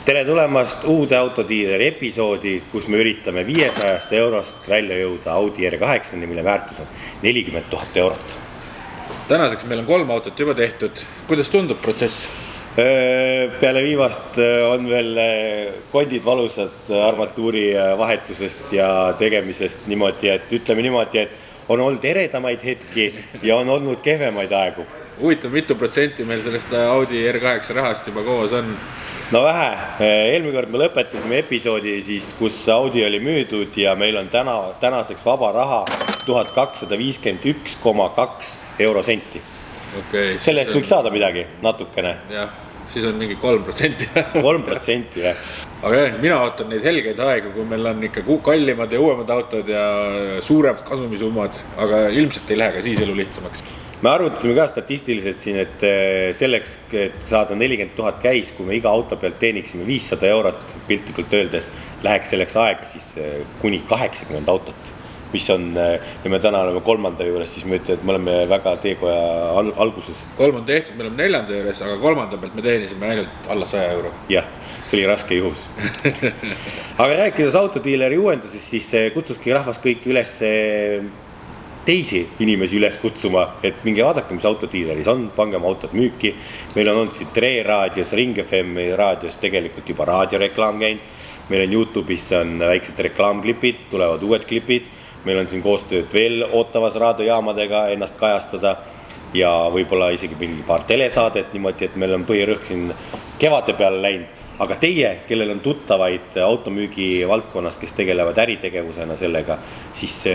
Tere tulemast uude Autodealeri episoodi, kus me üritame 500 eurost välja jõuda Audi R8, mille väärtus on 40 000 eurot. Tänaseks meil on 3 autot juba tehtud. Kuidas tundub protsess? Peale viimast on veel kondid valusad armatuuri vahetusest ja tegemisest niimoodi, et ütleme niimoodi, et on olnud eredamaid hetki ja on olnud kehvemaid aegu. Huvitav, mitu protsenti meil sellest Audi R8 rahast juba koos on? No vähe. Eelmine kord me lõpetasime episoodi, kus Audi oli müüdud ja meil on tänaseks vaba raha 1251,2 eurosenti. Okay, sellest võiks saada midagi natukene. Jah, siis on mingi 3%. 3%, jah. Aga mina ootan neid helgeid aegu, kui meil on ikka kallimad ja uuemad autod ja suuremad kasumisummad, aga ilmselt ei lähe ka siis elu lihtsamaks. Me arvutasime ka statistiliselt siin, et selleks, et saada 40 000 käis, kui me iga auto pealt teeniksime 500 eurot piltlikult öeldes, läheks selleks aega siis kuni 80 autot, mis on, ja me täna oleme 3. juures, siis me ütleme, et me oleme väga teekoja alguses. 3 on tehtud, me oleme 4. juures, aga 3. pealt me teenisime ainult alla 100 euro. Jah, see oli raske juhus. Aga rääkides Autodealeri uuendusest, siis kutsuski rahvas kõik üles teisi inimesi üles kutsuma, et minge vaadake, mis Autodealeris on, pangem autod müüki. Meil on olnud siin Tre raadios, Ring FM raadios tegelikult juba raadioreklaam käinud. Meil on YouTube'is on väiksed reklaamklipid, tulevad uued klipid. Meil on siin koostööd veel ootavas raadiojaamadega ennast kajastada ja võib-olla isegi mingi paar telesaadet niimoodi, et meil on põhirõhk siin kevade peale läinud. Aga teie, kellel on tuttavaid automüügi valdkonnas, kes tegelevad äritegevusena sellega, siis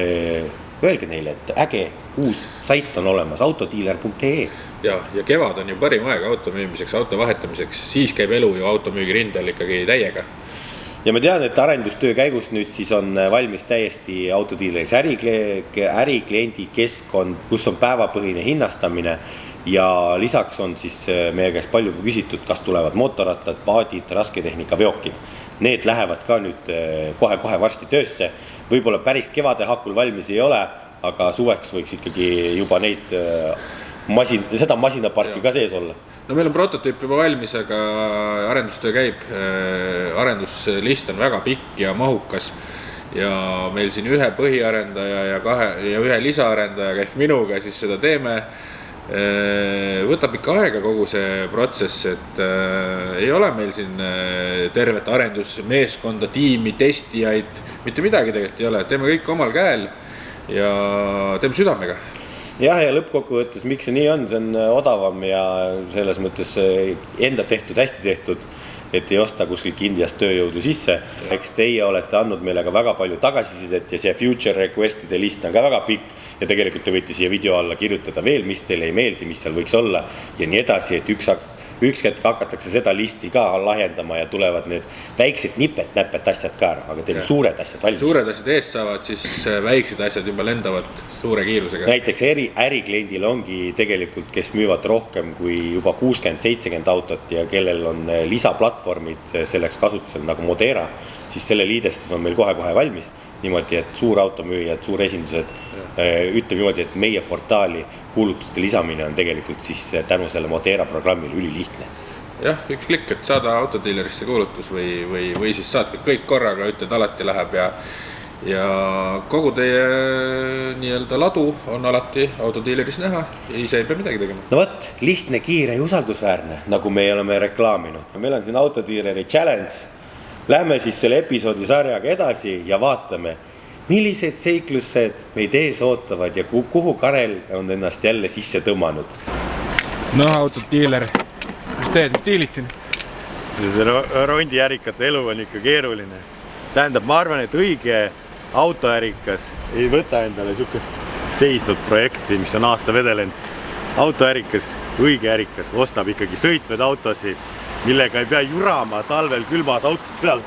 öelge neile, et äge uus sait on olemas, autodealer.ee. Ja kevad on ju parim aeg auto müümiseks, auto vahetamiseks, siis käib elu ju automüügi rindel ikkagi täiega. Ja ma tean, et arendustöö käigus nüüd siis on valmis täiesti Autodealeris ärikliendi keskkond, kus on päevapõhine hinnastamine ja lisaks on siis meie käest palju küsitud, kas tulevad mootorrattad, paadid, rasketehnika, veokid. Need lähevad ka nüüd kohe varsti töösse. Võib-olla päris kevade hakul valmis ei ole, aga suveks võiks ikkagi juba neid seda masinaparki ka sees olla. No meil on prototüüp juba valmis, aga arendustöö käib. Arenduslist on väga pikk ja mahukas ja meil siin ühe põhiarendaja ja ühe lisaarendajaga ehk minuga siis seda teeme. Võtab ikka aega kogu see protsess, et ei ole meil siin tervet arendusmeeskonda, tiimi, testijaid, mitte midagi tegelikult ei ole, teeme kõik omal käel ja teeme südamega. Jah, ja lõppkokkuvõttes, miks see nii on, see on odavam ja selles mõttes enda tehtud, hästi tehtud, et ei osta kuskilt Indiast tööjõudu sisse. Eks teie olete andnud meile ka väga palju tagasisidet ja see future requestide list on ka väga pikk ja tegelikult te võite siia video alla kirjutada veel, mis teile ei meeldi, mis seal võiks olla ja nii edasi, et üks hetk hakatakse seda listi ka lahjendama ja tulevad need väiksed nipet-näpet asjad ka ära, aga teil on suured asjad valmis. Suured asjad eest saavad, siis väiksed asjad juba lendavad suure kiirusega. Näiteks ärikliendil ongi tegelikult, kes müüvad rohkem kui juba 60-70 autot ja kellel on lisaplatvormid selleks kasutusel nagu Modera, siis selle liidestus on meil kohe valmis. Niimoodi, et suur automüüjad, suur esindused ütleb niimoodi, et meie portaali kuulutuste lisamine on tegelikult siis tänu selle Modera programmile ülilihtne. Jah, üks klikk, et saada Autodealerisse kuulutus või siis saad kõik korraga, ütled alati läheb ja kogu teie nii-öelda ladu on alati Autodealeris näha ja ise ei pea midagi tegema. No võt, lihtne, kiire ja usaldusväärne, nagu me oleme reklaaminud. Meil on siin Autodealeri challenge. Lähme siis selle episoodi sarjaga edasi ja vaatame, millised seiklused meid ees ootavad ja kuhu Karel on ennast jälle sisse tõmmanud. No, Autodealer, mis teed, mis tiilid siin? See rondiärikate elu on ikka keeruline. Tähendab, ma arvan, et õige autoärikas ei võta endale sükest seisnud projekti, mis on aasta vedelenud. Autoärikas, õige ärikas, ostab ikkagi sõitvad autosid, millega ei pea jurama talvel külmas autost peal.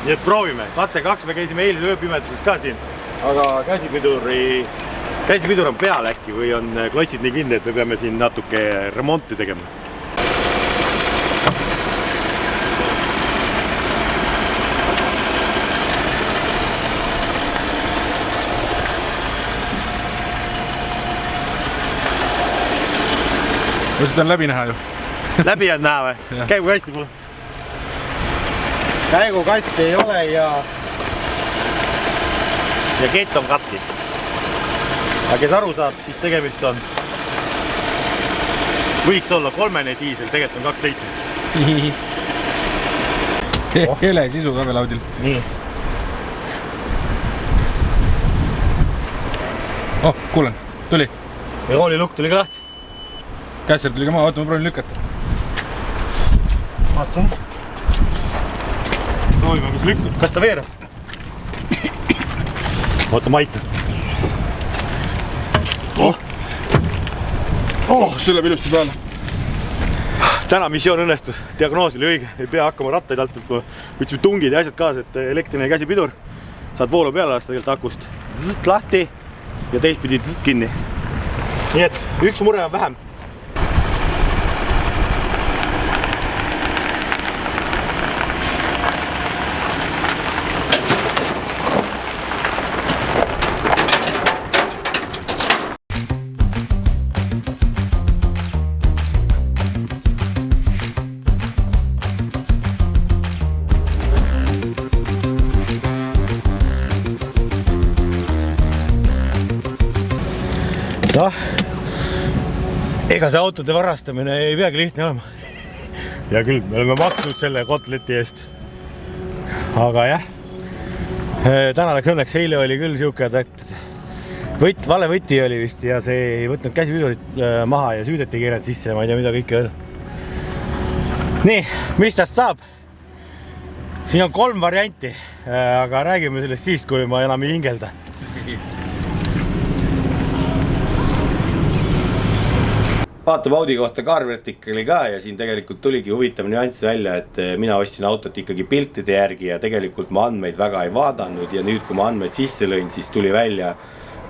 Nii et proovime. Katse 2, me käisime eilse ööpimeduses ka siin, aga käsipidur on peal äkki või on klotsid nii kinni, et me peame siin natuke remonti tegema. Seda on läbi näha ju. Läbi on näha või? Käigu hästi mulle. käigukasti ei ole ja kett on katki. aga kes aru saab, siis tegemist on, võiks olla 3-ne diisel, tegelikult on 2.7. Hele sisu ka veel audil. Nii. Oh, kuulen, tuli. Ja roolilukk tuli ka lahti. Kässer tuli ka maa, oota, ma proovin lükata. Vaata. Proovime, kas lükkub, kas ta veerab? Oota, maita. See läheb ilusti peale. Täna missioon õnnestus, diagnoos oli õige, ei pea hakkama rattaid alt, et võtsime tungid ja asjad kaasa, et elektriline käsipidur, saad voolu peale lasta tegelikult akust, zzt lahti ja teistpidi zzt kinni. Nii et üks mure on vähem. Noh, ega see autode varastamine ei peagi lihtne olema. Ja küll, me oleme maksnud selle kotleti eest. Aga jah, täna läks õnneks, eile oli küll siuke, et vale võti oli vist ja see ei võtnud käsipidurit maha ja süüdeti keeled sisse ja ma ei tea mida kõike veel. Nii, mis tast saab? Siin on 3 varianti, aga räägime sellest siis, kui ma enam ei hingelda. Vaatame Audi kohta Carverticali ka ja siin tegelikult tuligi huvitav nüanss välja, et mina ostsin autot ikkagi piltide järgi ja tegelikult ma andmeid väga ei vaadanud ja nüüd, kui ma andmeid sisse lõin, siis tuli välja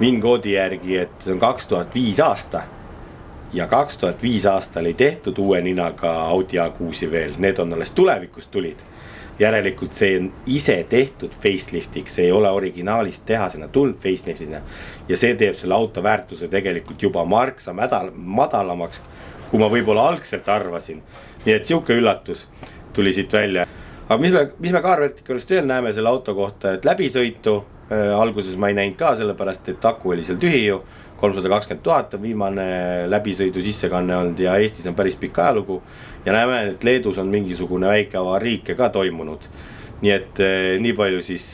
VIN-koodi järgi, et see on 2005 aasta ja 2005 aastal ei tehtud uue ninaga Audi A6 veel, need on alles tulevikust tulid. Järelikult see on ise tehtud faceliftiks, see ei ole originaalist tehasena tulnud faceliftina ja see teeb selle auto väärtuse tegelikult juba marksa madalamaks, kui ma võib-olla algselt arvasin. Nii et siuke üllatus tuli siit välja. Aga mis me Carverticalist veel näeme selle auto kohta, et läbisõitu alguses ma ei näinud ka, sellepärast et aku oli seal tühi ju, 320 000 on viimane läbisõidu sissekanne olnud ja Eestis on päris pikk ajalugu ja näeme, et Leedus on mingisugune väike avariike ka toimunud. Nii et nii palju siis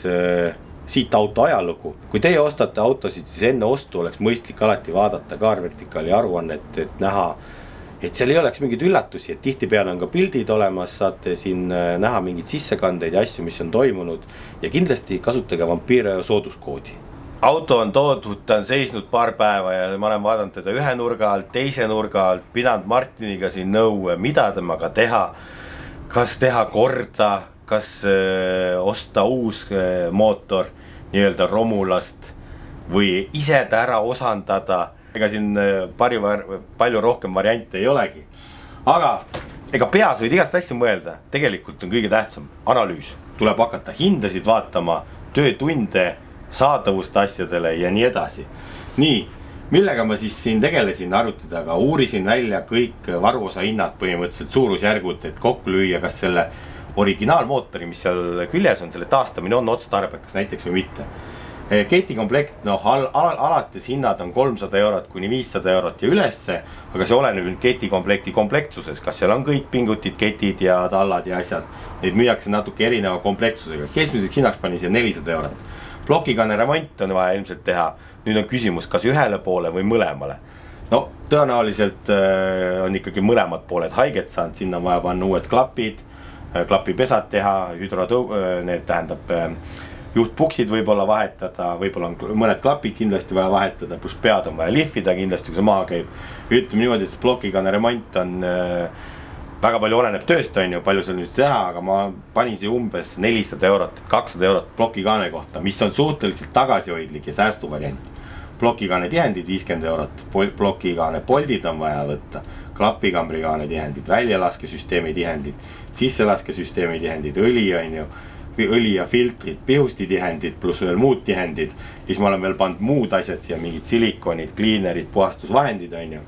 siit auto ajalugu. Kui teie ostate autosid, siis enne ostu oleks mõistlik alati vaadata Carverticali aruannet, et näha, et seal ei oleks mingeid üllatusi, et tihtipeale on ka pildid olemas, saate siin näha mingeid sissekandeid ja asju, mis on toimunud ja kindlasti kasutage Vampiro sooduskoodi. Auto on toodud, ta on seisnud paar päeva ja ma olen vaadanud teda ühe nurga alt, teise nurga alt, pidanud Martiniga siin nõu, mida temaga teha, kas teha korda, kas osta uus mootor nii-öelda romulast või ise ta ära osandada. Ega siin palju rohkem variante ei olegi. Aga ega peas võid igast asja mõelda, tegelikult on kõige tähtsam analüüs. Tuleb hakata hindasid vaatama, töötunde, saadavust asjadele ja nii edasi. Nii, millega ma siis siin tegelesin arvutidaga, uurisin välja kõik varuosa hinnad põhimõtteliselt suurusjärgud, et kokku lüüa, kas selle originaalmootori, mis seal küljes on, selle taastamine on otstarbekas näiteks või mitte. Ketikomplekt, alates hinnad on 300 eurot kuni 500 eurot ja ülesse, aga see oleneb nüüd ketikomplekti komplektsuses, kas seal on kõik pingutid, ketid ja tallad ja asjad. Neid müüakse natuke erineva komplektsusega, keskmiseks hinnaks pani siia 400 eurot. Plokikanne remont on vaja ilmselt teha. Nüüd on küsimus, kas ühele poole või mõlemale. No tõenäoliselt on ikkagi mõlemad pooled haiget saanud, sinna on vaja panna uued klapid, klapipesad teha, need tähendab juhtpuksid võib-olla vahetada, võib-olla on mõned klapid kindlasti vaja vahetada, pluss pead on vaja lihvida kindlasti, kui see maha käib. Ütleme niimoodi, et see plokikanne remont on väga palju oleneb tööst, on ju, palju seal nüüd teha, aga ma panin siia umbes 400 eurot, 200 eurot plokikaane kohta, mis on suhteliselt tagasihoidlik ja säästuvariant. Plokikaane tihendid 50 eurot, plokikaane poldid on vaja võtta, klapikambrikaane tihendid, väljalaskesüsteemi tihendid, sisselaskesüsteemi tihendid, õli on ju, õli ja filtrid, pihusti tihendid, pluss veel muud tihendid, siis ma olen veel pannud muud asjad siia, mingid silikonid, kliinerid, puhastusvahendid on ju.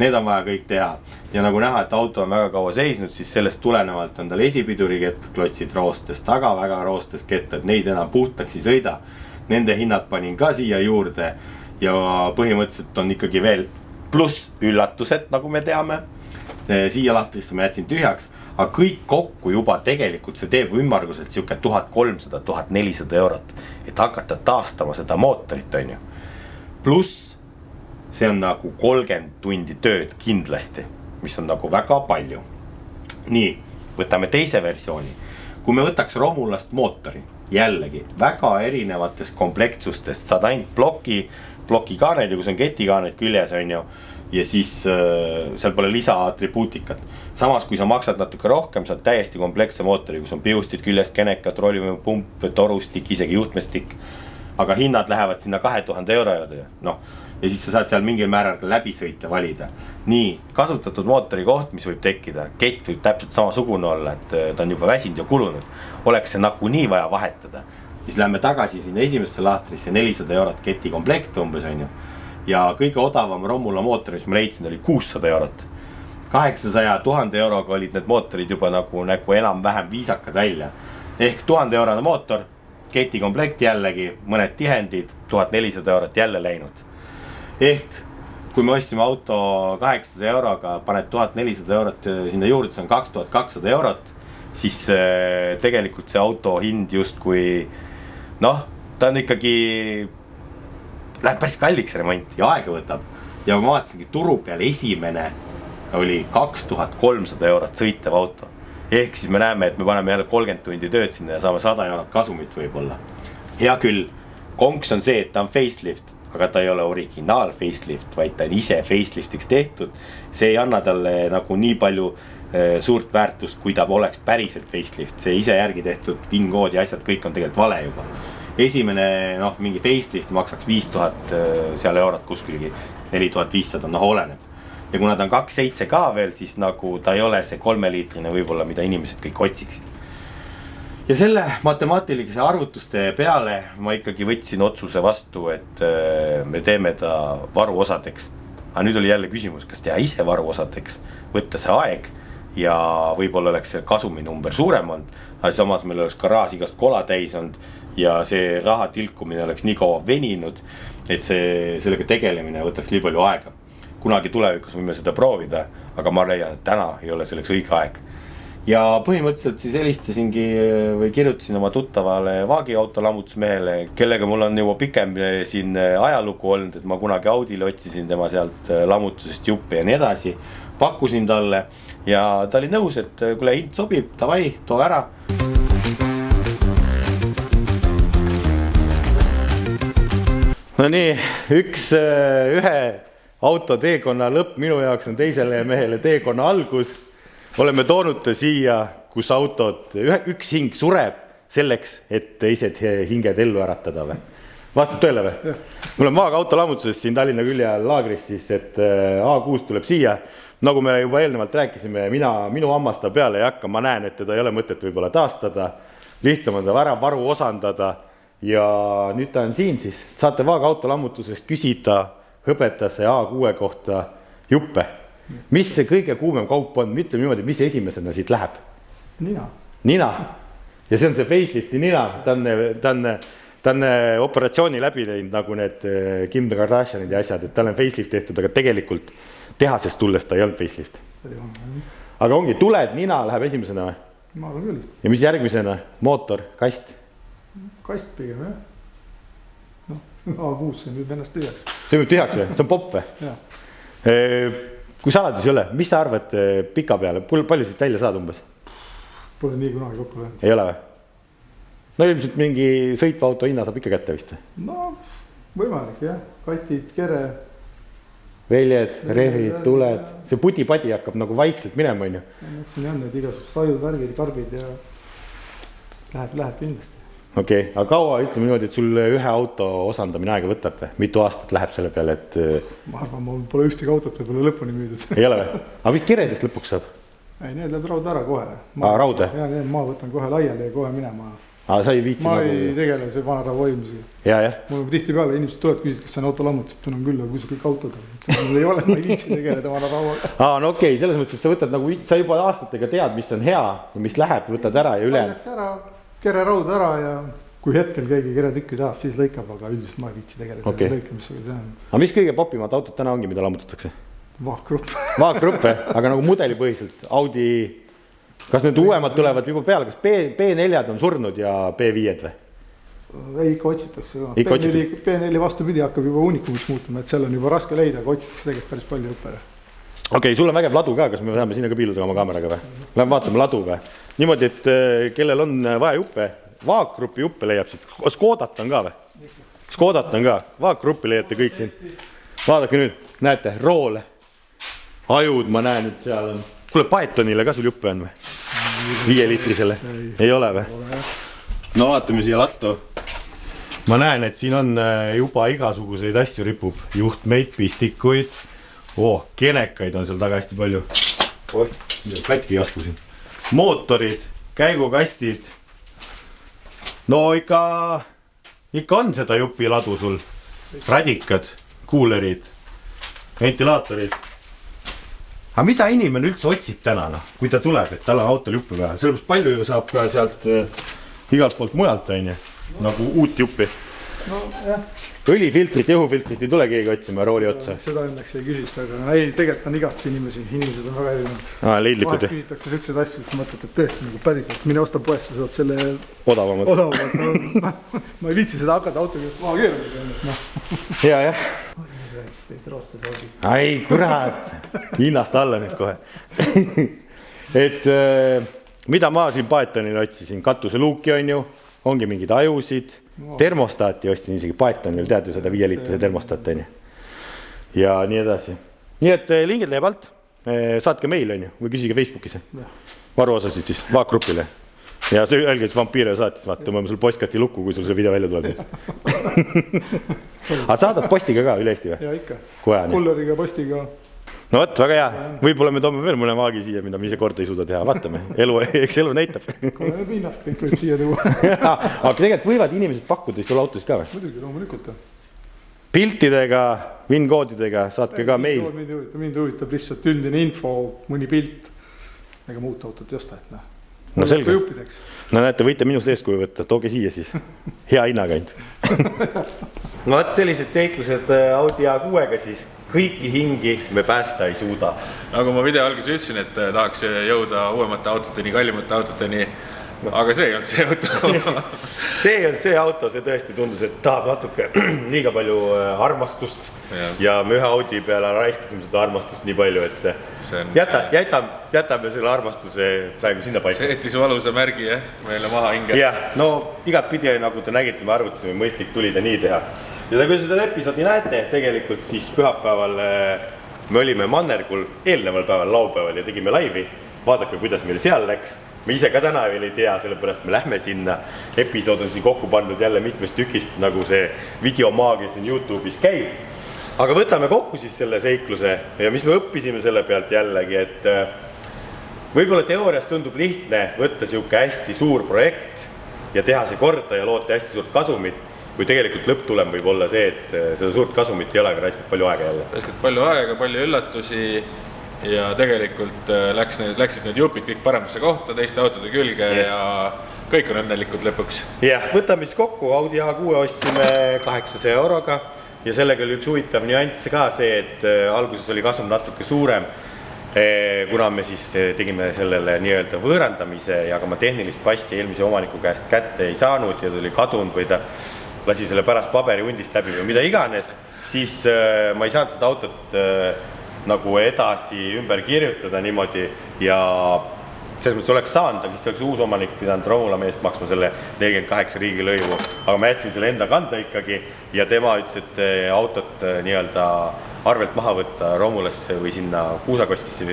need on vaja kõik teha. Ja nagu näha, et auto on väga kaua seisnud, siis sellest tulenevalt on tal esipidurikett, klotsid roostes, taga väga roostes kettad, neid enam puhtaks ei sõida. Nende hinnad panin ka siia juurde ja põhimõtteliselt on ikkagi veel pluss üllatused, nagu me teame. Siia lahtrisse ma jätsin tühjaks, aga kõik kokku juba tegelikult see teeb ümmarguselt siuke 1300–1400 eurot, et hakata taastama seda mootorit, on ju. Pluss see on nagu 30 tundi tööd kindlasti, mis on nagu väga palju. Nii, võtame teise versiooni. Kui me võtaks romulast mootori, jällegi väga erinevatest komplektsustest, saad ainult plokikaaneid ja kus on ketikaaneid küljes, on ju. Ja siis seal pole lisa atribuutikat. Samas kui sa maksad natuke rohkem, saad täiesti kompleksse mootori, kus on piustid küljes, kenekad, roolivõimupump, torustik, isegi juhtmestik. Aga hinnad lähevad sinna 2000 euro juurde. No. Ja siis sa saad seal mingil määral läbisõite valida. Nii, kasutatud mootori koht, mis võib tekkida. Kett võib täpselt samasugune olla, et ta on juba väsinud ja kulunud. Oleks see nagu nii vaja vahetada. Siis lähme tagasi sinna esimesse lahtrisse, 400 eurot keti komplekt umbes, on ju. Ja kõige odavam Romula mootor, mis ma leidsin, oli 600 eurot. 800–1000 euroga olid need mootorid juba nagu enam-vähem viisakad välja. Ehk 1000 eurone mootor, keti komplekt jällegi, mõned tihendid, 1400 eurot jälle läinud. Ehk kui me ostsime auto 800 euroga, paned 1400 eurot sinna juurde, see on 2200 eurot, siis tegelikult see auto hind just kui, noh, ta on ikkagi läheb päris kalliks remont ja aega võtab. Ja ma vaatasingi turu peal esimene oli 2300 eurot sõitev auto. Ehk siis me näeme, et me paneme jälle 30 tundi tööd sinna ja saame 100 eurot kasumit võib-olla. Hea küll, konks on see, et ta on facelift, aga ta ei ole originaal facelift, vaid ta on ise faceliftiks tehtud. See ei anna talle nagu nii palju suurt väärtust, kui ta oleks päriselt facelift. See ise järgi tehtud VIN-kood ja asjad, kõik on tegelikult vale juba. Esimene, mingi facelift maksaks 5000 seal eurot kuskilgi, 4500, oleneb. Ja kuna ta on 2.7 ka veel, siis nagu ta ei ole see 3-liitrine võib-olla, mida inimesed kõik otsiksid. Ja selle matemaatilise arvutuste peale ma ikkagi võtsin otsuse vastu, et me teeme ta varuosadeks. Aga nüüd oli jälle küsimus, kas teha ise varuosadeks, võtta see aeg ja võib-olla oleks see kasuminumber suurem olnud, aga samas meil oleks garaaž igast kola täis olnud ja see raha tilkumine oleks nii kaua veninud, et sellega tegelemine võtaks nii palju aega. Kunagi tulevikus võime seda proovida, aga ma leian, et täna ei ole selleks õige aeg. Ja põhimõtteliselt siis helistasingi või kirjutasin oma tuttavale vaagiauto lammutusmehele, kellega mul on juba pikem siin ajalugu olnud, et ma kunagi Audile otsisin tema sealt lammutusest juppe ja nii edasi. Pakkusin talle ja ta oli nõus, et kui hind sobib, davai, too ära. No nii, ühe auto teekonna lõpp minu jaoks on teisele mehele teekonna algus. Oleme toonud ta siia, kus autod, üks hing sureb selleks, et teised hinged ellu äratada või? Vastab tõele või? Mul on vaagauto lammutuses siin Tallinna külje laagris siis, et A6 tuleb siia. Nagu me juba eelnevalt rääkisime, minu hammasta peale ei hakka, ma näen, et teda ei ole mõtet võib-olla taastada. Lihtsam on ta varu osandada ja nüüd ta on siin siis. Saate vaagauto lammutusest küsida hõbetase A6 kohta juppe. Mis see kõige kuumem kaup on? Ütleme niimoodi, mis esimesena siit läheb? Nina. Ja see on see facelifti nina. Ta on operatsiooni läbi teinud nagu need Kim Kardashianid ja asjad, et tal on facelift tehtud, aga tegelikult tehasest tulles ta ei olnud facelift. Aga ongi, tuled, nina läheb esimesena või? Ma arvan küll. Ja mis järgmisena? Mootor, kast? Kast pigem, jah. A6 see nüüd ennast tühjaks. See nüüd tühjaks või? See on popp või? Jah. Kui saladus ei ole, mis sa arvad pika peale? Palju siit välja saad umbes? Pole nii kunagi kokku läinud. Ei ole või? No ilmselt mingi sõitva auto hinna saab ikka kätte vist või? No, võimalik jah. Katid, kere. Veljed, rehvid, tuled. See pudi-padi hakkab nagu vaikselt minema, on ju. Siin on need igasugused sajud, värgid, karbid ja läheb kindlasti. Okei, aga kaua ütleme niimoodi, et sul ühe auto osandamine aega võtab või? Mitu aastat läheb selle peale, et... Ma arvan, mul pole ühtegi autot võib-olla lõpuni müüdud. Ei ole või? Aga mis keredest lõpuks saab? Ei, need läheb raud ära kohe. Raude? Ja ma võtan kohe laiali ja kohe minema. Aga sa ei viitsi ma nagu... ei tegele see vanaraha hoidmisega. Jah. Mul tihti peale inimesed tulevad, küsivad, kas see on auto lammutus, on küll, aga kus kõik autod on. Mul ei ole, ma ei viitsi tegeleda vanarahaga. No okei, selles mõttes, et sa võtad nagu, sa juba aastatega tead, mis on hea ja mis läheb, võtad ära ja üle. Läks ära, kere raud ära ja kui hetkel keegi keretükki tahab, siis lõikab, aga üldiselt ma ei viitsi tegeleda lõikamisega. See on... Aga mis kõige popimad autod täna ongi, mida lammutatakse? Vaakgrupp, aga nagu mudelipõhiselt, Audi, kas need uuemad tulevad juba peale, kas B4-d on surnud ja B5-d või? Ei, ikka otsitakse ka. B4 vastupidi hakkab juba unikumits muutuma, et seal on juba raske leida, aga otsitakse tegelikult päris palju õppele. Okei, sul on vägev ladu ka, kas me saame sinna ka piiluda oma kaameraga või? Lähme vaatame ladu või? Niimoodi, et kellel on vaja juppe, Vaakgruppi juppe leiab siit, Škodat on ka või? Škodat on ka, Vaakgruppi leiate kõik siin. Vaadake nüüd, näete, roole, ajud ma näen, et seal on. Kuule, Paetonile ka sul juppe on või? 5-liitrisele? Ei ole või? No vaatame siia lattu. Ma näen, et siin on juba igasuguseid asju ripub. Juhtmeid, pistikuid. Kenekaid on seal taga hästi palju. Katki jasku siin. Mootorid, käigukastid. No ikka on seda jupi ladu sul. Radikad, kuulerid, ventilaatorid. Aga mida inimene üldse otsib täna, kui ta tuleb, et tal on autol juppi vähe? Sellepärast palju ju saab ka sealt igalt poolt mujalt, nagu uut juppi. No jah. Õlifiltrit, jõhufiltrit ei tule keegi otsima rooli otsa. Seda õnneks ei küsist, aga ei, tegelikult on igast inimesed on väga erinevad. Leidlikud. Vahest küsitakse sükseid asju, siis mõtled, et tõesti nagu päriselt, mine osta poest, sa saad selle odavamalt. Ma ei viitsi seda hakata autoga maha keerama. Jah. Ai, kurat, hinnast alla nüüd kohe. Et mida ma siin Paetonil otsisin, katuseluuki on ju, ongi mingid ajusid, termostaati ostsin isegi Paetonil, tead ju seda 5-liitrise termostaat on ju. Ja nii edasi. Nii et lingid leiab alt, saatke meil on ju, või küsige Facebookis. Varuosasid siis Vaakgrupile. Ja see öelge siis Vampiire saatis, vaata, ma sul postkati lukku, kui sul see video välja tuleb. Aga saadad postiga ka üle Eesti või? Ja ikka, kulleriga, postiga. No võt, väga hea. Võib-olla me toome veel mõne maagi siia, mida me ise korda ei suuda teha. Vaatame, eks elu näitab. Koleme pinnast kõik võib siia tuua. Aga tegelikult võivad inimesed pakkuda sul autos ka või? Muidugi, loomulikult ka. Piltidega, VIN-koodidega saatke ka meil. Mind huvitab lihtsalt üldine info, mõni pilt. Ega muud autot ei osta, et No selge. No näete, võite minust eeskuju võtta, tooge siia siis. Hea hinnaga ainult. No võt sellised seiklused Audi A6-ga siis. Kõiki hingi me päästa ei suuda. Nagu ma video alguses ütlesin, et tahaks jõuda uuemate autoteni, kallimate autoteni, aga see ei olnud see auto. See ei olnud see auto, see tõesti tundus, et tahab natuke liiga palju armastust ja me ühe Audi peale raiskasime seda armastust nii palju, et jätame selle armastuse praegu sinna paika. See jättis valusa märgi meile maha hinge. Jah, no igat pidi, nagu te nägite, me arvutasime, mõistlik tuli ta nii teha. Ja kui seda episoodi näete, tegelikult siis pühapäeval me olime Mannergul eelneval päeval, laupäeval ja tegime laivi. Vaadake, kuidas meil seal läks. Me ise ka täna veel ei tea, sellepärast me lähme sinna. Episood on siin kokku pandud jälle mitmest tükist, nagu see videomaagia siin YouTube'is käib. Aga võtame kokku siis selle seikluse ja mis me õppisime selle pealt jällegi, et võib-olla teoorias tundub lihtne võtta siuke hästi suur projekt ja teha see korda ja loota hästi suurt kasumit. Kui tegelikult lõpptulem võib olla see, et seda suurt kasumit ei ole, aga raiskab palju aega jälle. Raiskab palju aega, palju üllatusi ja tegelikult läksid need jupid kõik paremasse kohta, teiste autode külge ja kõik on õnnelikud lõpuks. Jah, võtame siis kokku, Audi A6 ostsime 800 euroga ja sellega oli üks huvitav nüanss ka see, et alguses oli kasum natuke suurem, kuna me siis tegime sellele nii-öelda võõrandamise ja ka ma tehnilist passi eelmise omaniku käest kätte ei saanud ja ta oli kadunud või ta lasi selle pärast paberihundist läbi või mida iganes, siis ma ei saanud seda autot nagu edasi ümber kirjutada niimoodi ja selles mõttes oleks saanud, aga siis oleks uus omanik pidanud Romula meest maksma selle 48 riigilõivu, aga ma jätsin selle enda kanda ikkagi ja tema ütles, et autot nii-öelda arvelt maha võtta Romulasse või sinna Kuusakoskisse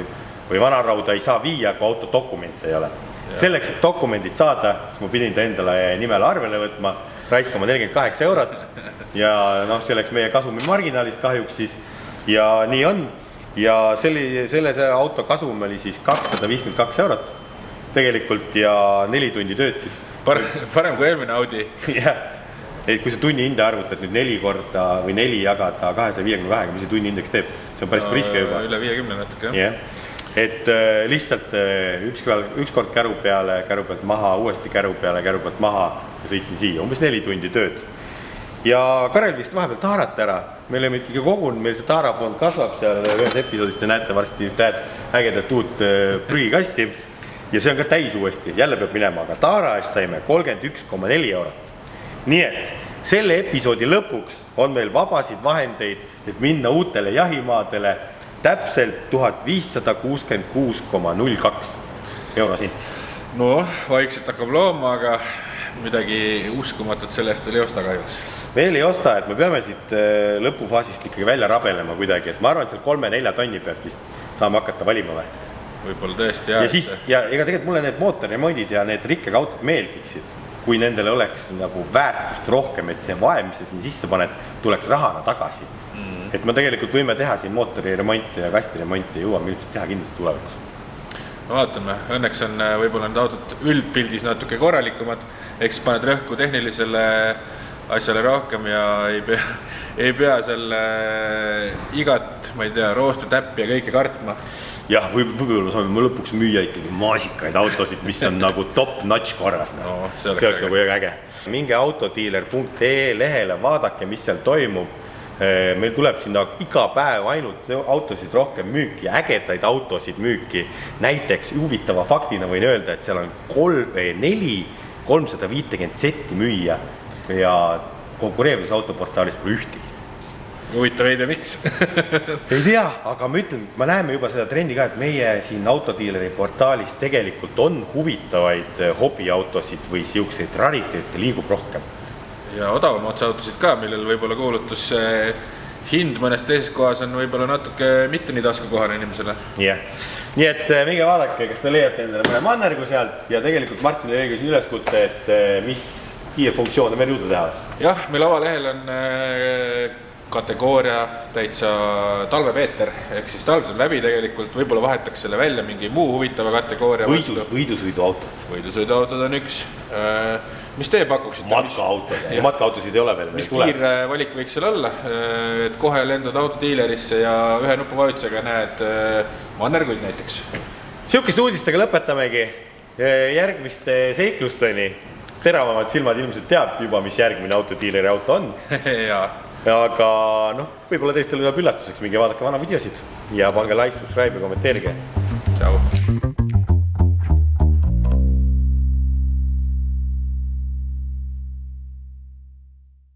või Vanarauda ei saa viia, kui auto dokumente ei ole. Selleks, et dokumendid saada, siis ma pidin ta endale nimele arvele võtma, raiskama 48 eurot ja see läks meie kasumi marginaalis kahjuks siis ja nii on ja selle auto kasum oli siis 252 eurot tegelikult ja 4 tundi tööd siis. Parem kui eelmine Audi. Jah, et kui see tunni hinda arvutad nüüd 4 korda või 4 jagada 252, mis see tunni indeks teeb, see on päris priske juba. Üle 50 natuke, jah. Yeah. Et lihtsalt ükskord käru pealt maha, uuesti käru pealt maha ja sõitsin siia, umbes 4 tundi tööd. Ja Karel vist vahepeal taarat ära, meil oleme ikkagi kogunud, meil see taarafond kasvab seal ühes episoodist ja näete varsti ägedat uut prügikasti ja see on ka täis uuesti, jälle peab minema, aga taara eest saime 31,4 eurot. Nii et selle episoodi lõpuks on meil vabasid vahendeid, et minna uutele jahimaadele täpselt 1566,02 eurosin. No, vaikselt hakkab looma, aga midagi uskumatut sellest veel ei osta kahjuks. Veel ei osta, et me peame siit lõpufaasist ikkagi välja rabelema kuidagi, et ma arvan, et seal 3-4 tonni pealt vist saame hakata valima või? Võib-olla tõesti, jah. Ja siis, ja ega tegelikult mulle need mootorremondid ja need rikkega autod meeldiksid, kui nendele oleks nagu väärtust rohkem, et see vaev, mis sa siin sisse paned, tuleks rahana tagasi. Et me tegelikult võime teha siin mootoriremonti ja kastiremonti ja jõuame ilmselt teha kindlasti tulevikus. No vaatame, õnneks on võib-olla need autod üldpildis natuke korralikumad, eks paned rõhku tehnilisele asjale rohkem ja ei pea selle igat, ma ei tea, rooste täppi ja kõike kartma. Jah, võib-olla saame lõpuks müüa ikkagi maasikaid autosid, mis on nagu top-notch korras. No, see oleks nagu äge. Minge autodealer.ee lehele, vaadake, mis seal toimub. Meil tuleb sinna iga päev ainult autosid rohkem müüki, ägedaid autosid müüki. Näiteks huvitava faktina võin öelda, et seal on 350 setti müüa ja konkureerives autoportaalis pole ühtegi. Huvitav idee, miks? Ei tea, aga ma ütlen, me näeme juba seda trendi ka, et meie siin autodealeri portaalis tegelikult on huvitavaid hobiautosid või siukseid rariteete liigub rohkem. Ja odavam otsaautosid ka, millel võib-olla kuulutus hind mõnes teises kohas on võib-olla natuke mitte nii taskukohane inimesele. Yeah. Nii et minge vaadake, kas te leiate endale mõne mannergu sealt ja tegelikult Martinile õigus üleskutse, et mis kiirfunktsioone meil juurde teha. Jah, meil avalehel on kategooria täitsa talvepeeter, ehk siis talv saab läbi tegelikult, võib-olla vahetaks selle välja mingi muu huvitava kategooria vastu. Võidusõiduautod. Võidusõiduautod on üks. Mis teie pakuksite? Matkaautosid ei ole veel. Mis kiir valik võiks seal olla, et kohe lendad autodealerisse ja ühe nupuvajutusega näed mannerguid näiteks? Siukeste uudistega lõpetamegi järgmiste seiklusteni. Teravamad silmad ilmselt teab juba, mis järgmine autodealeri auto on. Aga võib-olla teistel tuleb üllatuseks, minge vaadake vana videosid ja pange like, subscribe ja kommenteerige.